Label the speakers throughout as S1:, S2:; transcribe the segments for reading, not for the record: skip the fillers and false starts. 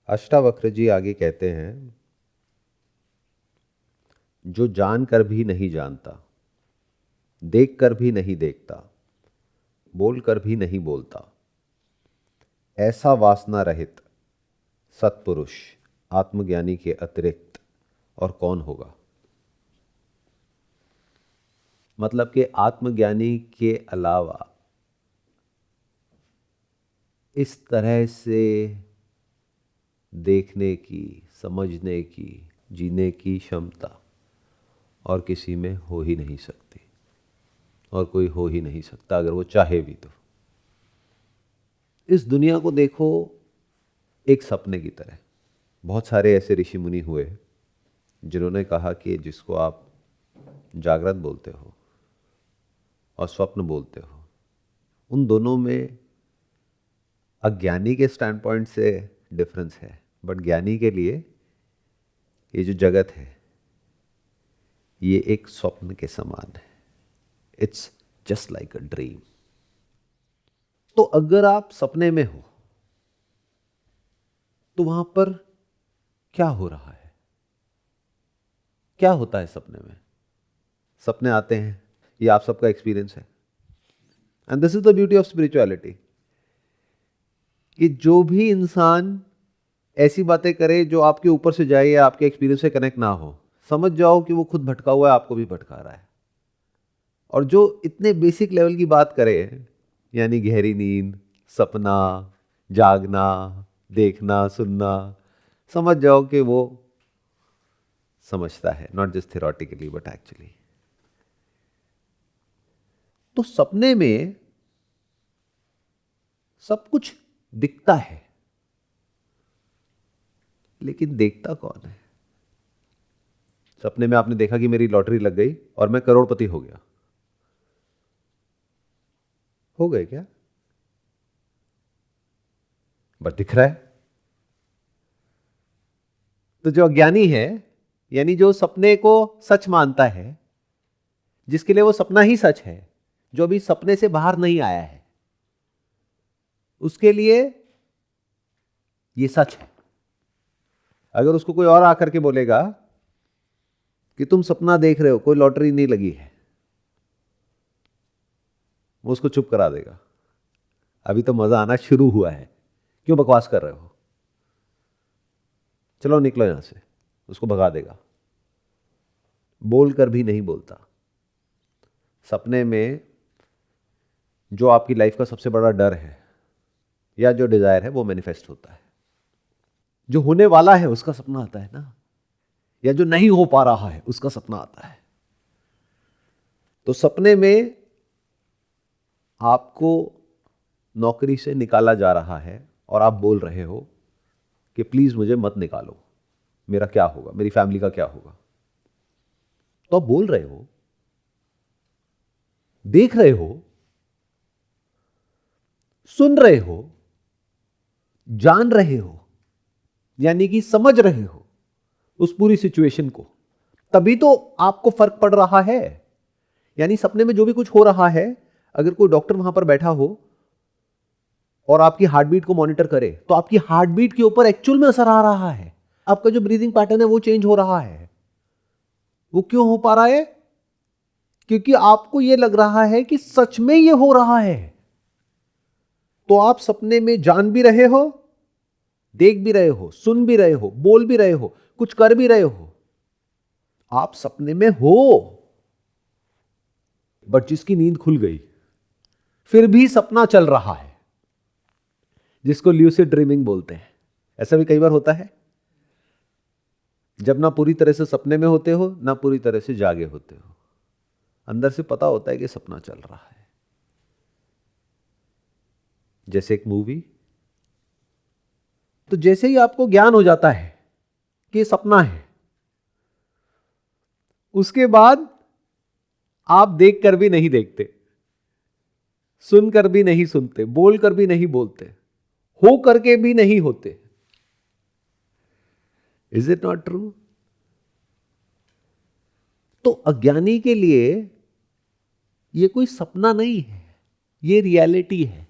S1: अष्टावक्र जी आगे कहते हैं, जो जानकर भी नहीं जानता, देखकर भी नहीं देखता, बोलकर भी नहीं बोलता, ऐसा वासना रहित सत्पुरुष आत्मज्ञानी के अतिरिक्त और कौन होगा। मतलब कि आत्मज्ञानी के अलावा इस तरह से देखने की, समझने की, जीने की क्षमता और किसी में हो ही नहीं सकती, और कोई हो ही नहीं सकता अगर वो चाहे भी तो। इस दुनिया को देखो एक सपने की तरह। बहुत सारे ऐसे ऋषि मुनि हुए जिन्होंने कहा कि जिसको आप जागृत बोलते हो और स्वप्न बोलते हो, उन दोनों में अज्ञानी के स्टैंड पॉइंट से डिफरेंस है, बट ज्ञानी के लिए ये जो जगत है ये एक स्वप्न के समान है। It's just like a dream. तो अगर आप सपने में हो तो वहां पर क्या हो रहा है? क्या होता है सपने में? सपने आते हैं, ये आप सबका एक्सपीरियंस है। And this is the beauty of spirituality कि जो भी इंसान ऐसी बातें करे जो आपके ऊपर से जाए या आपके एक्सपीरियंस से कनेक्ट ना हो, समझ जाओ कि वो खुद भटका हुआ है, आपको भी भटका रहा है। और जो इतने बेसिक लेवल की बात करे, यानी गहरी नींद, सपना, जागना, देखना, सुनना, समझ जाओ कि वो समझता है, not just theoretically but actually. तो सपने में सब कुछ दिखता है, लेकिन देखता कौन है? सपने में आपने देखा कि मेरी लॉटरी लग गई और मैं करोड़पति हो गया। हो गए क्या? बस दिख रहा है। तो जो अज्ञानी है, यानी जो सपने को सच मानता है, जिसके लिए वो सपना ही सच है, जो अभी सपने से बाहर नहीं आया है, उसके लिए ये सच है। अगर उसको कोई और आकर के बोलेगा कि तुम सपना देख रहे हो, कोई लॉटरी नहीं लगी है, वो उसको चुप करा देगा। अभी तो मजा आना शुरू हुआ है, क्यों बकवास कर रहे हो, चलो निकलो यहां से, उसको भगा देगा। बोलकर भी नहीं बोलता। सपने में जो आपकी लाइफ का सबसे बड़ा डर है या जो डिजायर है वो मैनिफेस्ट होता है। जो होने वाला है उसका सपना आता है ना, या जो नहीं हो पा रहा है उसका सपना आता है। तो सपने में आपको नौकरी से निकाला जा रहा है और आप बोल रहे हो कि प्लीज मुझे मत निकालो, मेरा क्या होगा, मेरी फैमिली का क्या होगा। तो आप बोल रहे हो, देख रहे हो, सुन रहे हो, जान रहे हो, यानी कि समझ रहे हो उस पूरी सिचुएशन को, तभी तो आपको फर्क पड़ रहा है। यानी सपने में जो भी कुछ हो रहा है, अगर कोई डॉक्टर वहां पर बैठा हो और आपकी हार्ट बीट को मॉनिटर करे, तो आपकी हार्ट बीट के ऊपर एक्चुअल में असर आ रहा है। आपका जो ब्रीदिंग पैटर्न है वो चेंज हो रहा है। वो क्यों हो पा रहा है? क्योंकि आपको यह लग रहा है कि सच में यह हो रहा है। तो आप सपने में जान भी रहे हो, देख भी रहे हो, सुन भी रहे हो, बोल भी रहे हो, कुछ कर भी रहे हो। आप सपने में हो, बट जिसकी नींद खुल गई फिर भी सपना चल रहा है, जिसको ल्यूसिड ड्रीमिंग बोलते हैं। ऐसा भी कई बार होता है जब ना पूरी तरह से सपने में होते हो ना पूरी तरह से जागे होते हो, अंदर से पता होता है कि सपना चल रहा है। जैसे एक मूवी। तो जैसे ही आपको ज्ञान हो जाता है कि ये सपना है, उसके बाद आप देख कर भी नहीं देखते, सुनकर भी नहीं सुनते, बोलकर भी नहीं बोलते, हो करके भी नहीं होते। Is it not true? तो अज्ञानी के लिए यह कोई सपना नहीं है, यह रियलिटी है।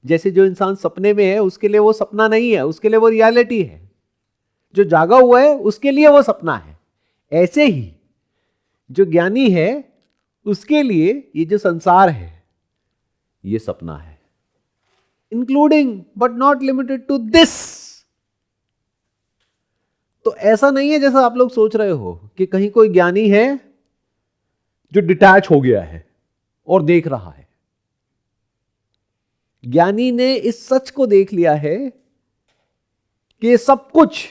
S1: जैसे जो इंसान सपने में है उसके लिए वो सपना नहीं है, उसके लिए वो रियलिटी है। जो जागा हुआ है उसके लिए वो सपना है। ऐसे ही जो ज्ञानी है उसके लिए ये जो संसार है ये सपना है, including but not limited to this. तो ऐसा नहीं है जैसा आप लोग सोच रहे हो कि कहीं कोई ज्ञानी है जो डिटैच हो गया है और देख रहा है। ज्ञानी ने इस सच को देख लिया है कि ये सब कुछ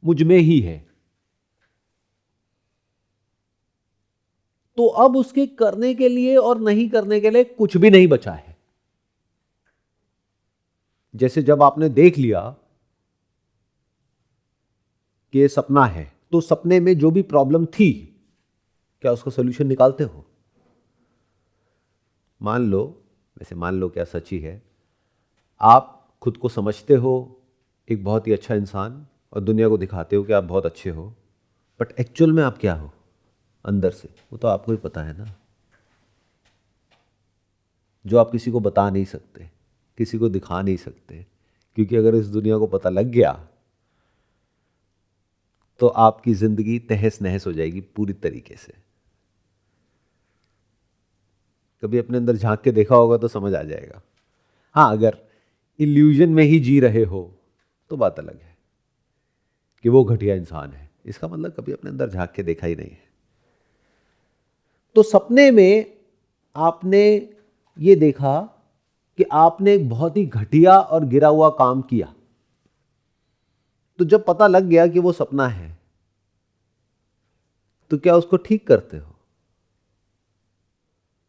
S1: मुझ में ही है। तो अब उसके करने के लिए और नहीं करने के लिए कुछ भी नहीं बचा है। जैसे जब आपने देख लिया कि ये सपना है, तो सपने में जो भी प्रॉब्लम थी, क्या उसका सॉल्यूशन निकालते हो? मान लो, वैसे मान लो क्या सच ही है, आप खुद को समझते हो एक बहुत ही अच्छा इंसान और दुनिया को दिखाते हो कि आप बहुत अच्छे हो, बट एक्चुअल में आप क्या हो अंदर से, वो तो आपको ही पता है ना। जो आप किसी को बता नहीं सकते, किसी को दिखा नहीं सकते, क्योंकि अगर इस दुनिया को पता लग गया तो आपकी जिंदगी तहस नहस हो जाएगी पूरी तरीके से। कभी अपने अंदर झांक के देखा होगा तो समझ आ जाएगा। हाँ, अगर इल्यूजन में ही जी रहे हो तो बात अलग है कि वो घटिया इंसान है, इसका मतलब कभी अपने अंदर झांक के देखा ही नहीं है। तो सपने में आपने ये देखा कि आपने एक बहुत ही घटिया और गिरा हुआ काम किया। तो जब पता लग गया कि वो सपना है, तो क्या उसको ठीक करते हो?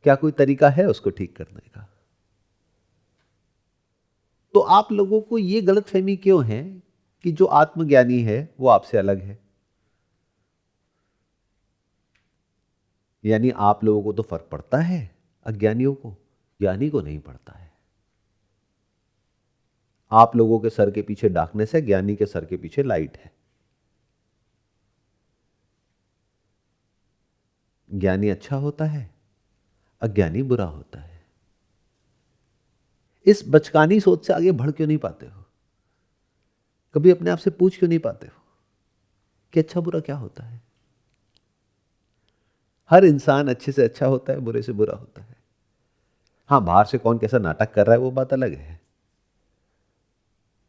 S1: क्या कोई तरीका है उसको ठीक करने का? तो आप लोगों को यह गलतफहमी क्यों है कि जो आत्मज्ञानी है वो आपसे अलग है? यानी आप लोगों को तो फर्क पड़ता है, अज्ञानियों को, ज्ञानी को नहीं पड़ता है। आप लोगों के सर के पीछे डार्कनेस है, ज्ञानी के सर के पीछे लाइट है। ज्ञानी अच्छा होता है, अज्ञानी बुरा होता है। इस बचकानी सोच से आगे बढ़ क्यों नहीं पाते हो? कभी अपने आप से पूछ क्यों नहीं पाते हो कि अच्छा बुरा क्या होता है? हर इंसान अच्छे से अच्छा होता है, बुरे से बुरा होता है। हां, बाहर से कौन कैसा नाटक कर रहा है वो बात अलग है,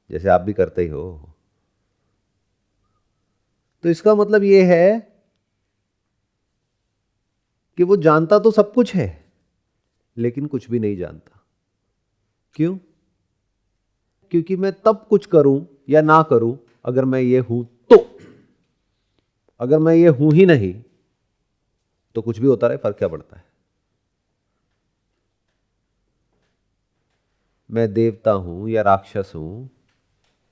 S1: जैसे आप भी करते ही हो। तो इसका मतलब यह है कि वो जानता तो सब कुछ है लेकिन कुछ भी नहीं जानता। क्यों? क्योंकि मैं तब कुछ करूं या ना करूं अगर मैं ये हूं तो। अगर मैं ये हूं ही नहीं तो कुछ भी होता रहे, फर्क क्या पड़ता है? मैं देवता हूं या राक्षस हूं,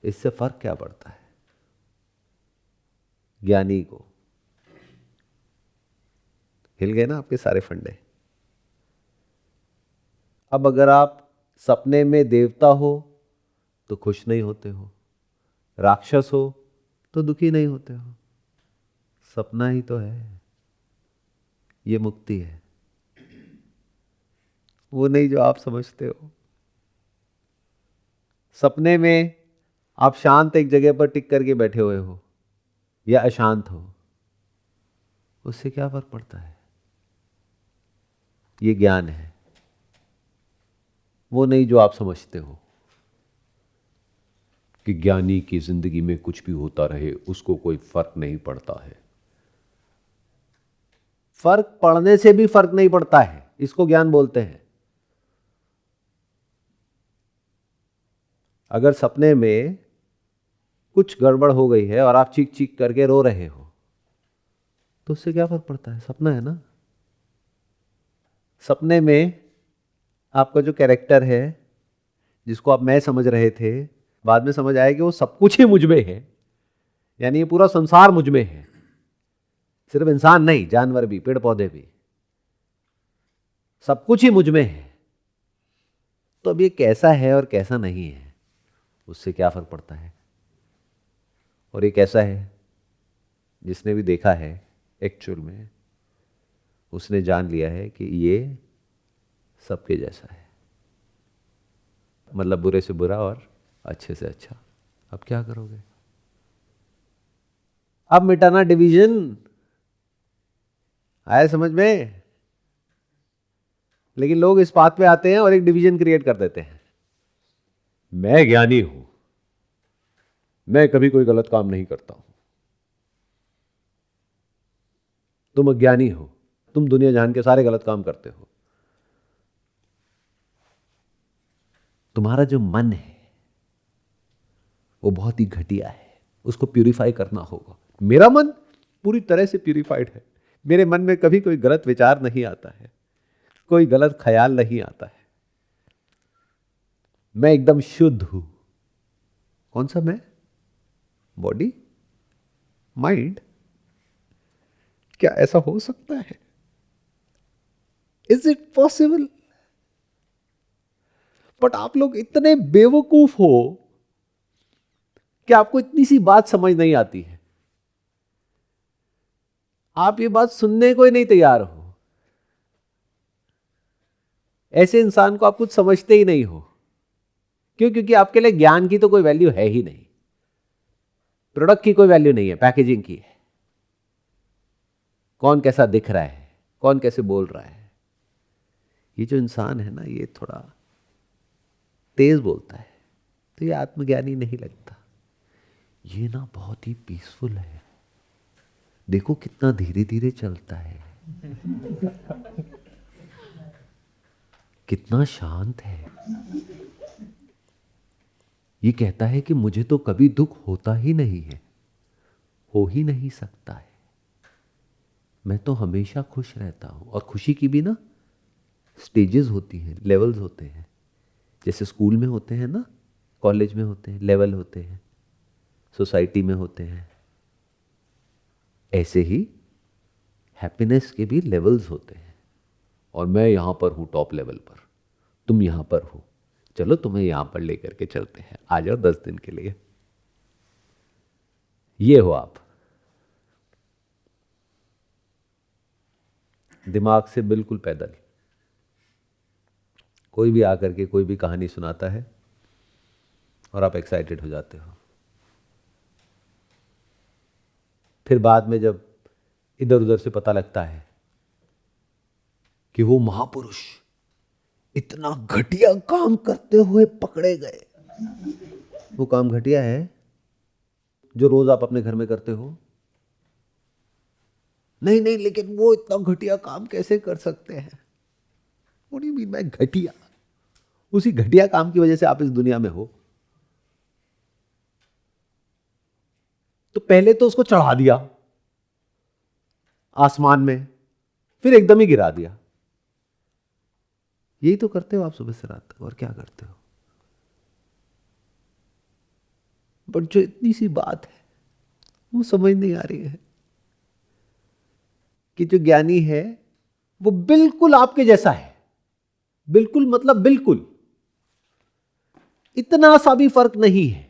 S1: इससे फर्क क्या पड़ता है ज्ञानी को? हिल गए ना आपके सारे फंडे। अब अगर आप सपने में देवता हो तो खुश नहीं होते हो, राक्षस हो तो दुखी नहीं होते हो। सपना ही तो है, ये मुक्ति है, वो नहीं जो आप समझते हो। सपने में आप शांत एक जगह पर टिक करके बैठे हुए हो या अशांत हो, उससे क्या फर्क पड़ता है? ये ज्ञान है, वो नहीं जो आप समझते हो कि ज्ञानी की जिंदगी में कुछ भी होता रहे उसको कोई फर्क नहीं पड़ता है। फर्क पड़ने से भी फर्क नहीं पड़ता है, इसको ज्ञान बोलते हैं। अगर सपने में कुछ गड़बड़ हो गई है और आप चीख चीख करके रो रहे हो तो उससे क्या फर्क पड़ता है? सपना है ना। सपने में आपका जो कैरेक्टर है, जिसको आप मैं समझ रहे थे, बाद में समझ आया कि वो सब कुछ ही मुझ में है। यानी ये पूरा संसार मुझ में है, सिर्फ इंसान नहीं, जानवर भी, पेड़ पौधे भी, सब कुछ ही मुझ में है। तो अब ये कैसा है और कैसा नहीं है, उससे क्या फर्क पड़ता है? और ये कैसा है, जिसने भी देखा है एक्चुअल में, उसने जान लिया है कि ये सबके जैसा है। मतलब बुरे से बुरा और अच्छे से अच्छा। अब क्या करोगे? अब मिटाना डिवीजन। आया समझ में? लेकिन लोग इस बात पे आते हैं और एक डिवीजन क्रिएट कर देते हैं। मैं ज्ञानी हूं, मैं कभी कोई गलत काम नहीं करता हूं। तुम अज्ञानी हो, तुम दुनिया जहान के सारे गलत काम करते हो। तुम्हारा जो मन है वो बहुत ही घटिया है, उसको प्यूरिफाई करना होगा। मेरा मन पूरी तरह से प्यूरिफाइड है, मेरे मन में कभी कोई गलत विचार नहीं आता है, कोई गलत ख्याल नहीं आता है, मैं एकदम शुद्ध हूं। कौन सा मैं? Body, mind? क्या ऐसा हो सकता है? Is it possible? बट आप लोग इतने बेवकूफ हो कि आपको इतनी सी बात समझ नहीं आती है। आप ये बात सुनने को ही नहीं तैयार हो। ऐसे इंसान को आप कुछ समझते ही नहीं हो। क्यों? क्योंकि आपके लिए ज्ञान की तो कोई वैल्यू है ही नहीं, प्रोडक्ट की कोई वैल्यू नहीं है, पैकेजिंग की है। कौन कैसा दिख रहा है, कौन कैसे बोल रहा है। ये जो इंसान है ना, ये थोड़ा तेज बोलता है तो ये आत्मज्ञानी नहीं लगता। ये ना बहुत ही पीसफुल है, देखो कितना धीरे धीरे चलता है, कितना शांत है। ये कहता है कि मुझे तो कभी दुख होता ही नहीं है, हो ही नहीं सकता है, मैं तो हमेशा खुश रहता हूं। और खुशी की भी ना स्टेजेस होती हैं, लेवल्स होते हैं। जैसे स्कूल में होते हैं ना, कॉलेज में होते हैं, लेवल होते हैं, सोसाइटी में होते हैं, ऐसे ही हैप्पीनेस के भी लेवल्स होते हैं। और मैं यहां पर हूं टॉप लेवल पर, तुम यहां पर हो, चलो तुम्हें यहां पर लेकर के चलते हैं, आ जाओ 10 दिन के लिए। ये हो आप, दिमाग से बिल्कुल पैदल। कोई भी आकर के कोई भी कहानी सुनाता है और आप एक्साइटेड हो जाते हो। फिर बाद में जब इधर उधर से पता लगता है कि वो महापुरुष इतना घटिया काम करते हुए पकड़े गए। वो काम घटिया है जो रोज आप अपने घर में करते हो? नहीं नहीं, लेकिन वो इतना घटिया काम कैसे कर सकते हैं? What do you mean by घटिया? उसी घटिया काम की वजह से आप इस दुनिया में हो। तो पहले तो उसको चढ़ा दिया आसमान में, फिर एकदम ही गिरा दिया। यही तो करते हो आप सुबह से रात तक, और क्या करते हो? बट जो इतनी सी बात है वो समझ नहीं आ रही है कि जो ज्ञानी है वो बिल्कुल आपके जैसा है। बिल्कुल मतलब बिल्कुल, इतना सा भी फर्क नहीं है।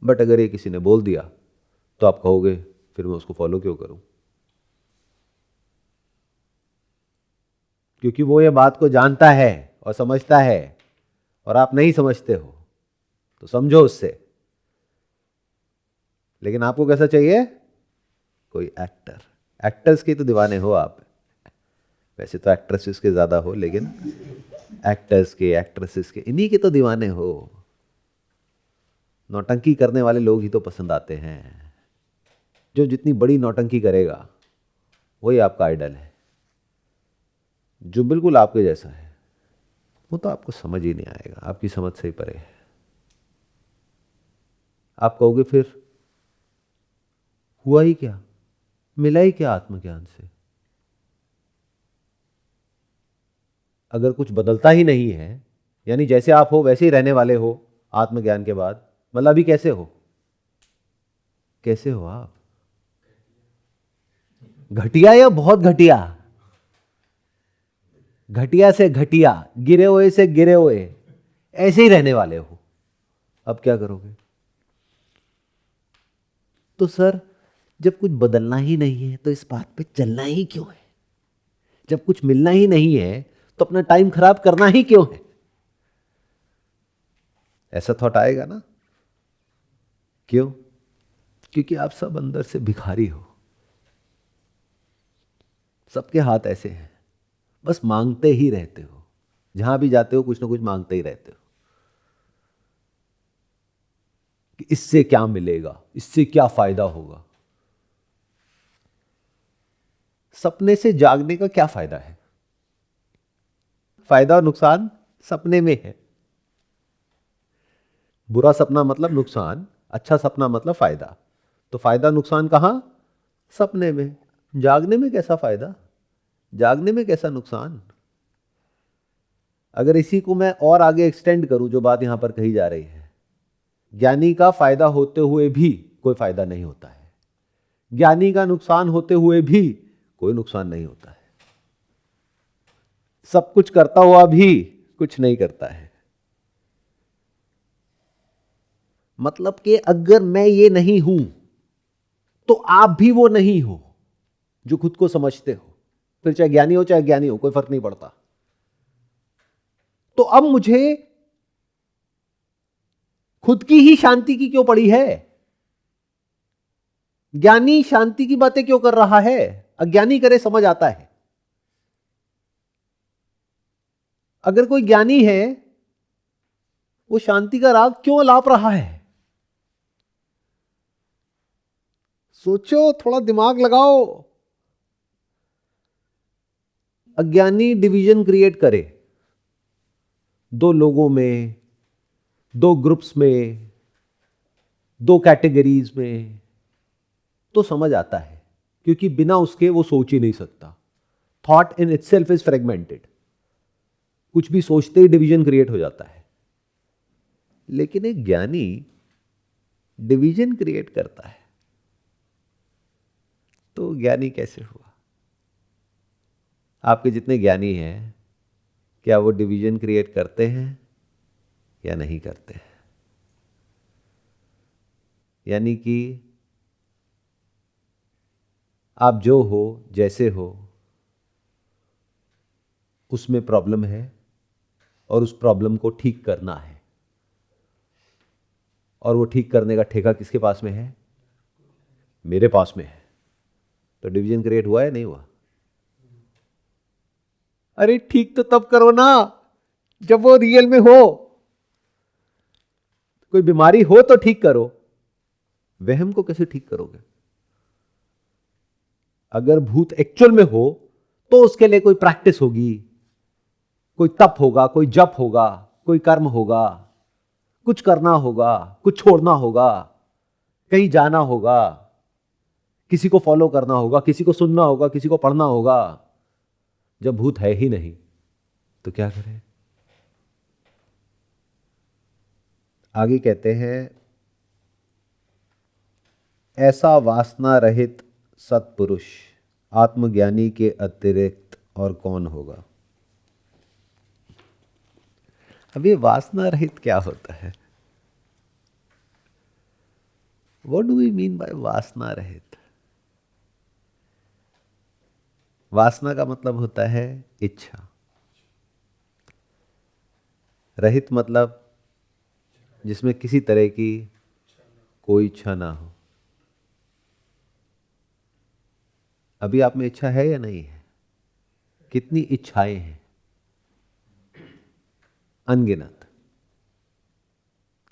S1: बट अगर ये किसी ने बोल दिया तो आप कहोगे फिर मैं उसको फॉलो क्यों करूं? क्योंकि वो ये बात को जानता है और समझता है और आप नहीं समझते हो, तो समझो उससे। लेकिन आपको कैसा चाहिए? कोई एक्टर। एक्टर्स के तो दीवाने हो आप। वैसे तो एक्ट्रेसेस के ज्यादा हो, लेकिन एक्टर्स के, एक्ट्रेसेस के, इन्हीं के तो दीवाने हो। नौटंकी करने वाले लोग ही तो पसंद आते हैं। जो जितनी बड़ी नौटंकी करेगा वही आपका आइडल है। जो बिल्कुल आपके जैसा है वो तो आपको समझ ही नहीं आएगा, आपकी समझ से ही परे है। आप कहोगे फिर हुआ ही क्या, मिला ही क्या आत्मज्ञान से? अगर कुछ बदलता ही नहीं है, यानी जैसे आप हो वैसे ही रहने वाले हो आत्मज्ञान के बाद, मतलब अभी कैसे हो? कैसे हो आप? घटिया या बहुत घटिया? घटिया से घटिया, गिरे हुए से गिरे हुए, ऐसे ही रहने वाले हो। अब क्या करोगे? तो सर, जब कुछ बदलना ही नहीं है तो इस बात पे चलना ही क्यों है? जब कुछ मिलना ही नहीं है तो अपना टाइम खराब करना ही क्यों है? ऐसा थॉट आएगा ना? क्यों? क्योंकि आप सब अंदर से भिखारी हो। सबके हाथ ऐसे हैं, बस मांगते ही रहते हो। जहां भी जाते हो कुछ ना कुछ मांगते ही रहते हो कि इससे क्या मिलेगा, इससे क्या फायदा होगा। सपने से जागने का क्या फायदा है? फायदा और नुकसान सपने में है। बुरा सपना मतलब नुकसान, अच्छा सपना मतलब फायदा। तो फायदा नुकसान कहां? सपने में। जागने में कैसा फायदा, जागने में कैसा नुकसान? अगर इसी को मैं और आगे एक्सटेंड करूं, जो बात यहां पर कही जा रही है, ज्ञानी का फायदा होते हुए भी कोई फायदा नहीं होता है, ज्ञानी का नुकसान होते हुए भी कोई नुकसान नहीं होता है, सब कुछ करता हुआ भी कुछ नहीं करता है। मतलब कि अगर मैं ये नहीं हूं तो आप भी वो नहीं हो जो खुद को समझते हो। फिर चाहे ज्ञानी हो चाहे ज्ञानी हो, कोई फर्क नहीं पड़ता। तो अब मुझे खुद की ही शांति की क्यों पड़ी है? ज्ञानी शांति की बातें क्यों कर रहा है? अज्ञानी करे समझ आता है। अगर कोई ज्ञानी है, वो शांति का राग क्यों लाप रहा है? सोचो, थोड़ा दिमाग लगाओ। अज्ञानी डिवीजन क्रिएट करे, दो लोगों में, दो ग्रुप्स में, दो कैटेगरीज में, तो समझ आता है, क्योंकि बिना उसके वो सोच ही नहीं सकता। Thought in itself is fragmented. कुछ भी सोचते ही डिवीजन क्रिएट हो जाता है। लेकिन एक ज्ञानी डिवीजन क्रिएट करता है। तो ज्ञानी कैसे हुआ? आपके जितने ज्ञानी हैं, क्या वो डिवीजन क्रिएट करते हैं या नहीं करते हैं? यानी कि आप जो हो, जैसे हो, उसमें प्रॉब्लम है और उस प्रॉब्लम को ठीक करना है, और वो ठीक करने का ठेका किसके पास में है? मेरे पास में है। तो डिवीजन क्रिएट हुआ या नहीं हुआ? अरे ठीक तो तब करो ना जब वो रियल में हो। कोई बीमारी हो तो ठीक करो, वहम को कैसे ठीक करोगे? अगर भूत एक्चुअल में हो तो उसके लिए कोई प्रैक्टिस होगी, कोई तप होगा, कोई जप होगा, कोई कर्म होगा, कुछ करना होगा, कुछ छोड़ना होगा, कहीं जाना होगा, किसी को फॉलो करना होगा, किसी को सुनना होगा, किसी को पढ़ना होगा। जब भूत है ही नहीं तो क्या करें? आगे कहते हैं, ऐसा वासना रहित सत्पुरुष आत्मज्ञानी के अतिरिक्त और कौन होगा? अब ये वासना रहित क्या होता है? What do we mean by वासना रहित? वासना का मतलब होता है इच्छा, रहित मतलब जिसमें किसी तरह की कोई इच्छा ना हो। अभी आप में इच्छा है या नहीं है? कितनी इच्छाएं हैं? अनगिनत।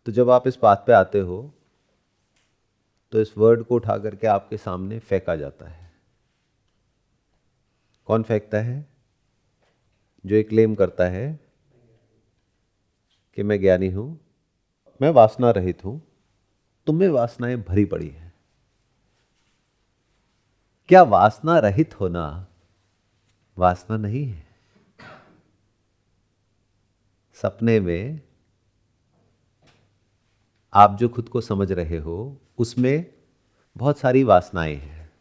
S1: तो जब आप इस बात पे आते हो तो इस वर्ड को उठा करके आपके सामने फेंका जाता है। कौन फेंकता है? जो ये क्लेम करता है कि मैं ज्ञानी हूं, मैं वासना रहित हूं, तुम में वासनाएं भरी पड़ी हैं। क्या वासना रहित होना वासना नहीं है? सपने में आप जो खुद को समझ रहे हो उसमें बहुत सारी वासनाएं हैं,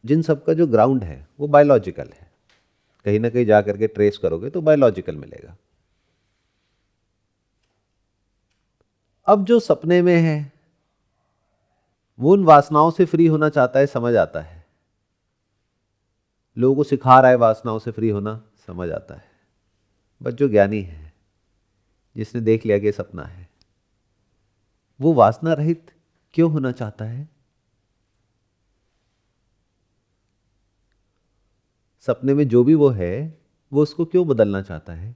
S1: जिन सबका जो ग्राउंड है वो बायोलॉजिकल है। कहीं ना कहीं जाकर के ट्रेस करोगे तो बायोलॉजिकल मिलेगा। अब जो सपने में है वो उन वासनाओं से फ्री होना चाहता है, समझ आता है। लोगों को सिखा रहा है वासनाओं से फ्री होना, समझ आता है। बट जो ज्ञानी है, जिसने देख लिया कि ये सपना है, वो वासना रहित क्यों होना चाहता है? सपने में जो भी वो है, वो उसको क्यों बदलना चाहता है?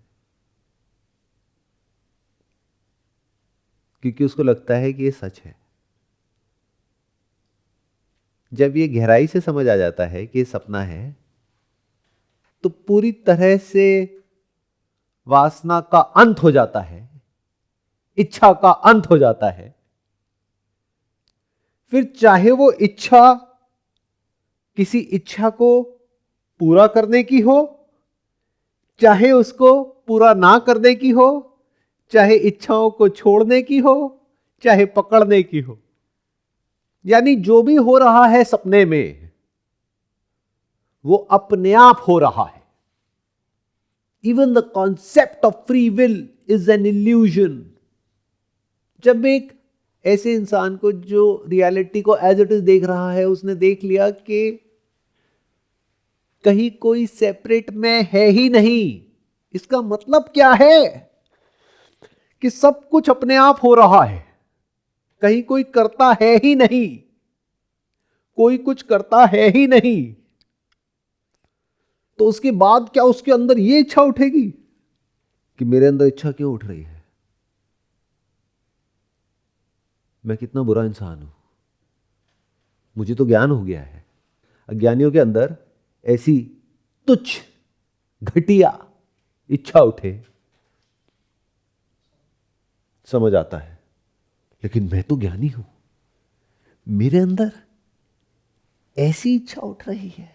S1: क्योंकि उसको लगता है कि ये सच है। जब ये गहराई से समझ आ जाता है कि ये सपना है, तो पूरी तरह से वासना का अंत हो जाता है, इच्छा का अंत हो जाता है। फिर चाहे वो इच्छा किसी इच्छा को पूरा करने की हो, चाहे उसको पूरा ना करने की हो, चाहे इच्छाओं को छोड़ने की हो, चाहे पकड़ने की हो, यानी जो भी हो रहा है सपने में, वो अपने आप हो रहा है। Even the concept of free will is an illusion. जब एक ऐसे इंसान को जो रियलिटी को एज इट इज देख रहा है, उसने देख लिया कि कहीं कोई सेपरेट मैं है ही नहीं, इसका मतलब क्या है कि सब कुछ अपने आप हो रहा है, कहीं कोई करता है ही नहीं, कोई कुछ करता है ही नहीं, तो उसके बाद क्या उसके अंदर यह इच्छा उठेगी कि मेरे अंदर इच्छा क्यों उठ रही है, मैं कितना बुरा इंसान हूं, मुझे तो ज्ञान हो गया है। अज्ञानियों के अंदर ऐसी तुच्छ घटिया इच्छा उठे, समझ आता है, लेकिन मैं तो ज्ञानी हूं, मेरे अंदर ऐसी इच्छा उठ रही है,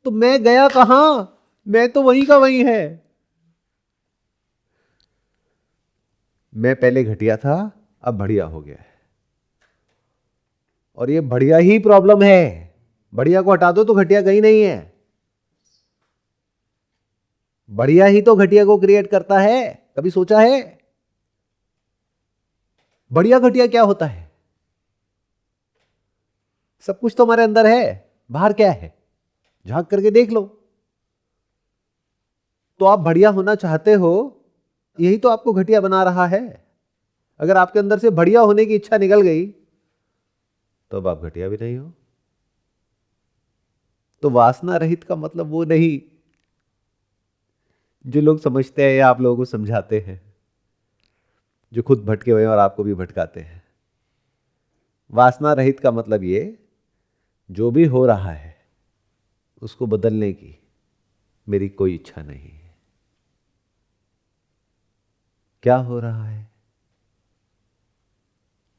S1: तो मैं गया कहां, मैं तो वहीं का वहीं है। मैं पहले घटिया था, अब बढ़िया हो गया है, और ये बढ़िया ही प्रॉब्लम है। बढ़िया को हटा दो तो घटिया कहीं नहीं है, बढ़िया ही तो घटिया को क्रिएट करता है। कभी सोचा है बढ़िया घटिया क्या होता है? सब कुछ तो हमारे अंदर है, बाहर क्या है झांक करके देख लो। तो आप बढ़िया होना चाहते हो, यही तो आपको घटिया बना रहा है। अगर आपके अंदर से बढ़िया होने की इच्छा निकल गई तो अब आप घटिया भी नहीं हो। तो वासना रहित का मतलब वो नहीं जो लोग समझते हैं या आप लोगों को समझाते हैं, जो खुद भटके हुए हैं और आपको भी भटकाते हैं। वासना रहित का मतलब ये, जो भी हो रहा है उसको बदलने की मेरी कोई इच्छा नहीं है। क्या हो रहा है?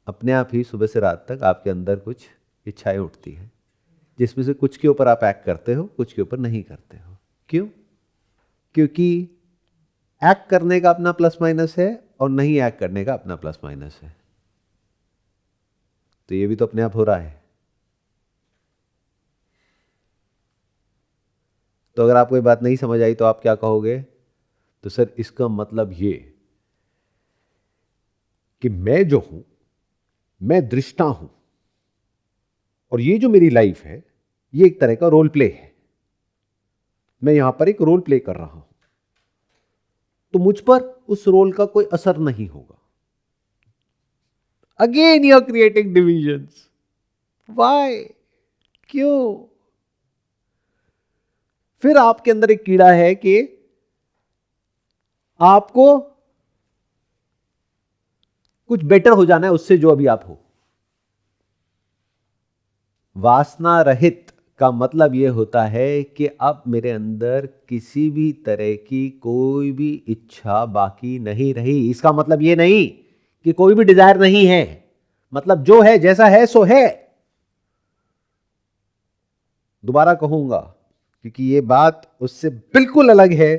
S1: अपने आप ही सुबह से रात तक आपके अंदर कुछ इच्छाएं उठती हैं, जिसमें से कुछ के ऊपर आप एक्ट करते हो, कुछ के ऊपर नहीं करते हो। क्यों? क्योंकि एक्ट करने का अपना प्लस माइनस है और नहीं एक्ट करने का अपना प्लस माइनस है। तो ये भी तो अपने आप हो रहा है। तो अगर आपको ये बात नहीं समझ आई तो आप क्या कहोगे? तो सर इसका मतलब ये कि मैं जो हूं, मैं दृष्टा हूं, और ये जो मेरी लाइफ है ये एक तरह का रोल प्ले है, मैं यहां पर एक रोल प्ले कर रहा हूं, तो मुझ पर उस रोल का कोई असर नहीं होगा। Again you are creating divisions. Why? क्यों? फिर आपके अंदर एक कीड़ा है कि आपको कुछ बेटर हो जाना है उससे जो अभी आप हो। वासना रहित का मतलब यह होता है कि अब मेरे अंदर किसी भी तरह की कोई भी इच्छा बाकी नहीं रही। इसका मतलब यह नहीं कि कोई भी डिजायर नहीं है, मतलब जो है जैसा है सो है। दोबारा कहूंगा क्योंकि यह बात उससे बिल्कुल अलग है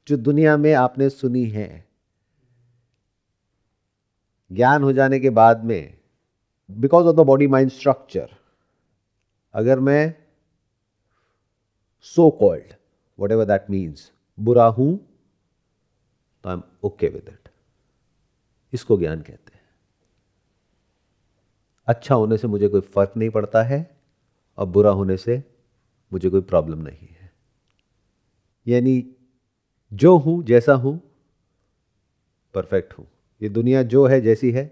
S1: जो दुनिया में आपने सुनी है। ज्ञान हो जाने के बाद में, because of the body mind structure, अगर मैं so called what ever that means बुरा हूं तो I am okay with it. इसको ज्ञान कहते हैं। अच्छा होने से मुझे कोई फर्क नहीं पड़ता है और बुरा होने से मुझे कोई प्रॉब्लम नहीं है। यानी जो हूं जैसा हूं परफेक्ट हूं। ये दुनिया जो है जैसी है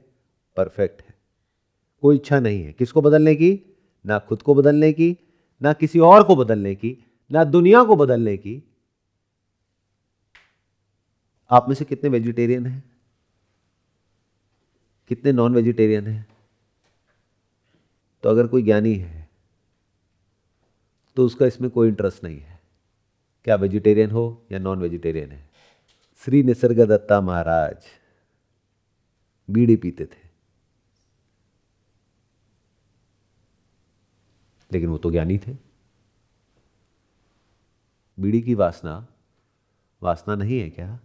S1: परफेक्ट है। कोई इच्छा नहीं है किसको बदलने की, ना खुद को बदलने की, ना किसी और को बदलने की, ना दुनिया को बदलने की। आप में से कितने वेजिटेरियन हैं, कितने नॉन वेजिटेरियन हैं? तो अगर कोई ज्ञानी है तो उसका इसमें कोई इंटरेस्ट नहीं है, क्या वेजिटेरियन हो या नॉन वेजिटेरियन है। श्री निसर्गदत्ता महाराज बीड़ी पीते थे, लेकिन वो तो ज्ञानी थे। बीड़ी की वासना वासना नहीं है क्या?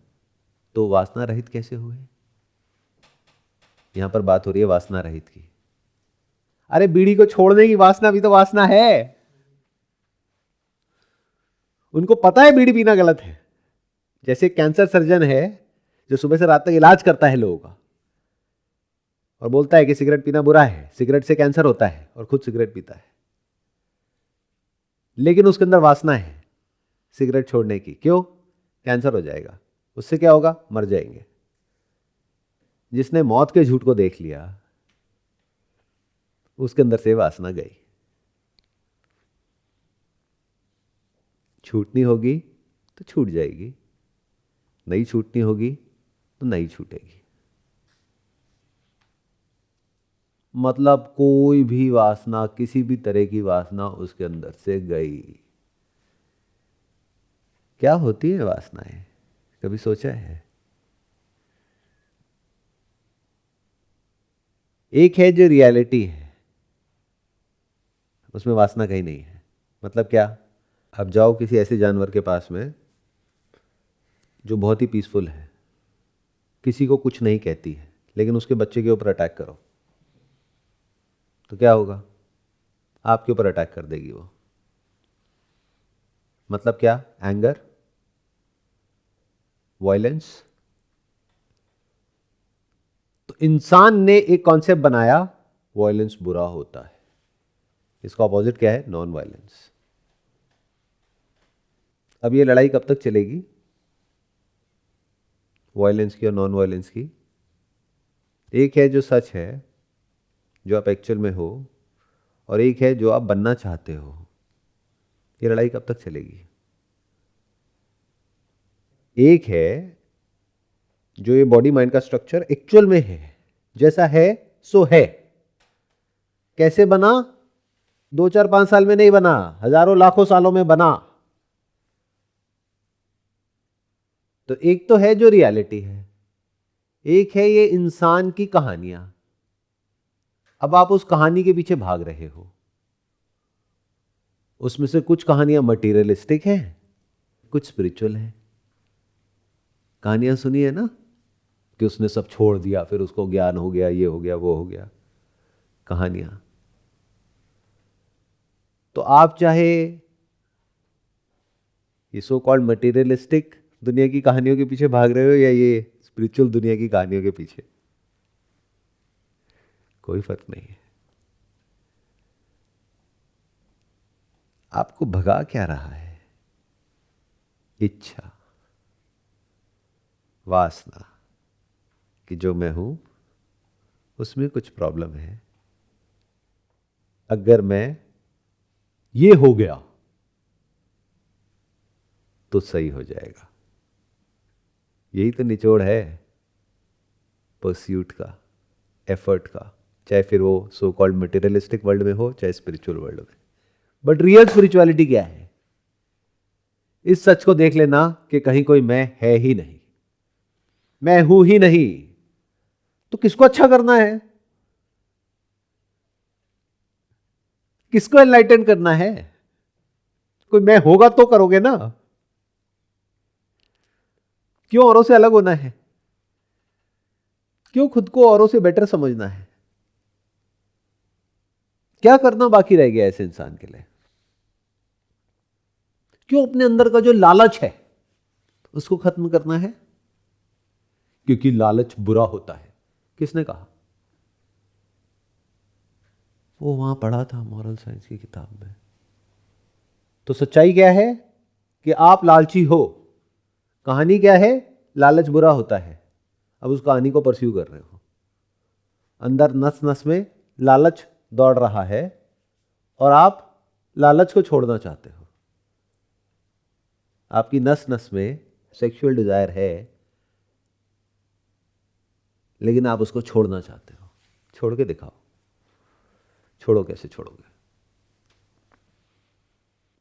S1: तो वासना रहित कैसे हुए? यहां पर बात हो रही है वासना रहित की। अरे बीड़ी को छोड़ने की वासना भी तो वासना है। उनको पता है बीड़ी पीना गलत है। जैसे कैंसर सर्जन है जो सुबह से रात तक इलाज करता है लोगों का और बोलता है कि सिगरेट पीना बुरा है, सिगरेट से कैंसर होता है, और खुद सिगरेट पीता है, लेकिन उसके अंदर वासना है सिगरेट छोड़ने की। क्यों? कैंसर हो जाएगा, उससे क्या होगा, मर जाएंगे। जिसने मौत के झूठ को देख लिया उसके अंदर से वासना गई। छूटनी होगी तो छूट जाएगी, नहीं छूटनी होगी तो नहीं छूटेगी। मतलब कोई भी वासना, किसी भी तरह की वासना उसके अंदर से गई। क्या होती है वासनाएं, कभी सोचा है? एक है जो रियलिटी है, उसमें वासना कहीं नहीं है। मतलब क्या? अब जाओ किसी ऐसे जानवर के पास में जो बहुत ही पीसफुल है, किसी को कुछ नहीं कहती है, लेकिन उसके बच्चे के ऊपर अटैक करो तो क्या होगा? आपके ऊपर अटैक कर देगी वो। मतलब क्या? Anger, violence. तो इंसान ने एक कॉन्सेप्ट बनाया, वायलेंस बुरा होता है। इसका ऑपोजिट क्या है? Non violence. अब ये लड़ाई कब तक चलेगी, वायलेंस की और नॉन वायलेंस की? एक है जो सच है, जो आप एक्चुअल में हो, और एक है जो आप बनना चाहते हो। ये लड़ाई कब तक चलेगी? एक है जो ये बॉडी माइंड का स्ट्रक्चर एक्चुअल में है, जैसा है सो है। कैसे बना? 2 4 5 साल में नहीं बना, हजारों लाखों सालों में बना। तो एक तो है जो रियलिटी है, एक है ये इंसान की कहानियां। अब आप उस कहानी के पीछे भाग रहे हो। उसमें से कुछ कहानियां मटीरियलिस्टिक हैं, कुछ स्पिरिचुअल हैं। कहानियां सुनी है ना कि उसने सब छोड़ दिया, फिर उसको ज्ञान हो गया, ये हो गया, वो हो गया। कहानियां। तो आप चाहे ये सो कॉल्ड मटीरियलिस्टिक दुनिया की कहानियों के पीछे भाग रहे हो या ये स्पिरिचुअल दुनिया की कहानियों के पीछे, कोई फर्क नहीं है। आपको भगा क्या रहा है? इच्छा, वासना कि जो मैं हूं उसमें कुछ प्रॉब्लम है। अगर मैं ये हो गया तो सही हो जाएगा। यही तो निचोड़ है परस्यूट का, एफर्ट का, चाहे फिर वो सो कॉल्ड मटेरियलिस्टिक वर्ल्ड में हो चाहे स्पिरिचुअल वर्ल्ड में। बट रियल स्पिरिचुअलिटी क्या है? इस सच को देख लेना कि कहीं कोई मैं है ही नहीं, मैं हूं ही नहीं। तो किसको अच्छा करना है, किसको एनलाइटन करना है? कोई मैं होगा तो करोगे ना। क्यों औरों से अलग होना है? क्यों खुद को औरों से बेटर समझना है? क्या करना बाकी रह गया ऐसे इंसान के लिए? क्यों अपने अंदर का जो लालच है उसको खत्म करना है? क्योंकि लालच बुरा होता है। किसने कहा? वो वहां पढ़ा था मॉरल साइंस की किताब में। तो सच्चाई क्या है कि आप लालची हो। कहानी क्या है? लालच बुरा होता है। अब उस कहानी को परस्यू कर रहे हो, अंदर नस नस में लालच दौड़ रहा है और आप लालच को छोड़ना चाहते हो। आपकी नस नस में सेक्सुअल डिजायर है, लेकिन आप उसको छोड़ना चाहते हो। छोड़ के दिखाओ। छोड़ो, कैसे छोड़ोगे?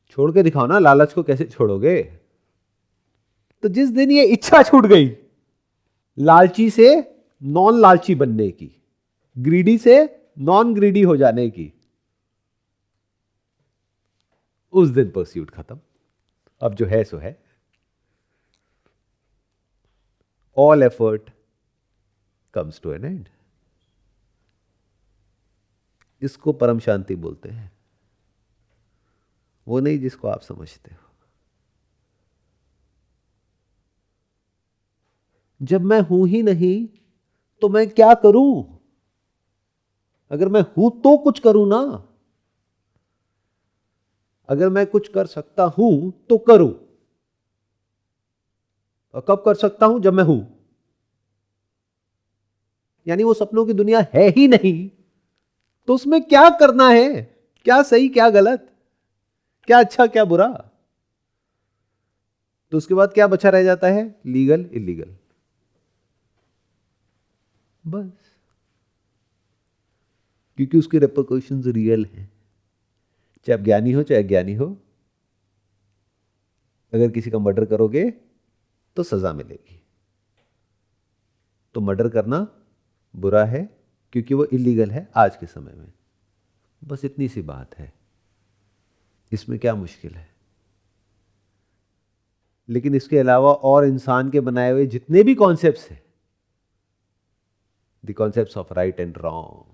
S1: छोड़ के दिखाओ ना, लालच को कैसे छोड़ोगे? तो जिस दिन ये इच्छा छूट गई लालची से नॉन लालची बनने की, ग्रीडी से नॉन ग्रीडी हो जाने की, उस दिन परस्यूट खत्म। अब जो है सो है। All effort comes to an end. इसको परम शांति बोलते हैं, वो नहीं जिसको आप समझते हो। जब मैं हूं ही नहीं तो मैं क्या करूं? अगर मैं हूं तो कुछ करूं ना। अगर मैं कुछ कर सकता हूं तो करूं। और कब कर सकता हूं? जब मैं हूं। यानी वो सपनों की दुनिया है ही नहीं, तो उसमें क्या करना है? क्या सही, क्या गलत, क्या अच्छा, क्या बुरा? तो उसके बाद क्या बचा रह जाता है? लीगल, इलीगल, बस। क्योंकि उसके रेपरकशंस रियल हैं, चाहे आप ज्ञानी हो चाहे अज्ञानी हो। अगर किसी का मर्डर करोगे तो सजा मिलेगी। तो मर्डर करना बुरा है क्योंकि वो इलीगल है आज के समय में। बस इतनी सी बात है, इसमें क्या मुश्किल है? लेकिन इसके अलावा और इंसान के बनाए हुए जितने भी कॉन्सेप्ट्स हैं, the concepts of right and wrong,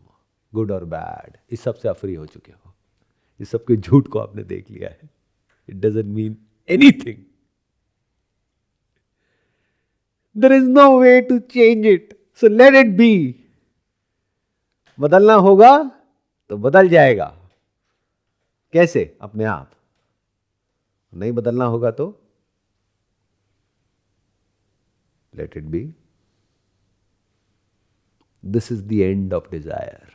S1: good और बैड, इस सब से आप फ्री हो चुके हो। इस सब के झूठ को आपने देख लिया है। It doesn't mean anything. There is no way to change it, so let it be. बदलना होगा तो बदल जाएगा। कैसे? अपने आप। नहीं बदलना होगा तो let it be. This is the end of desire.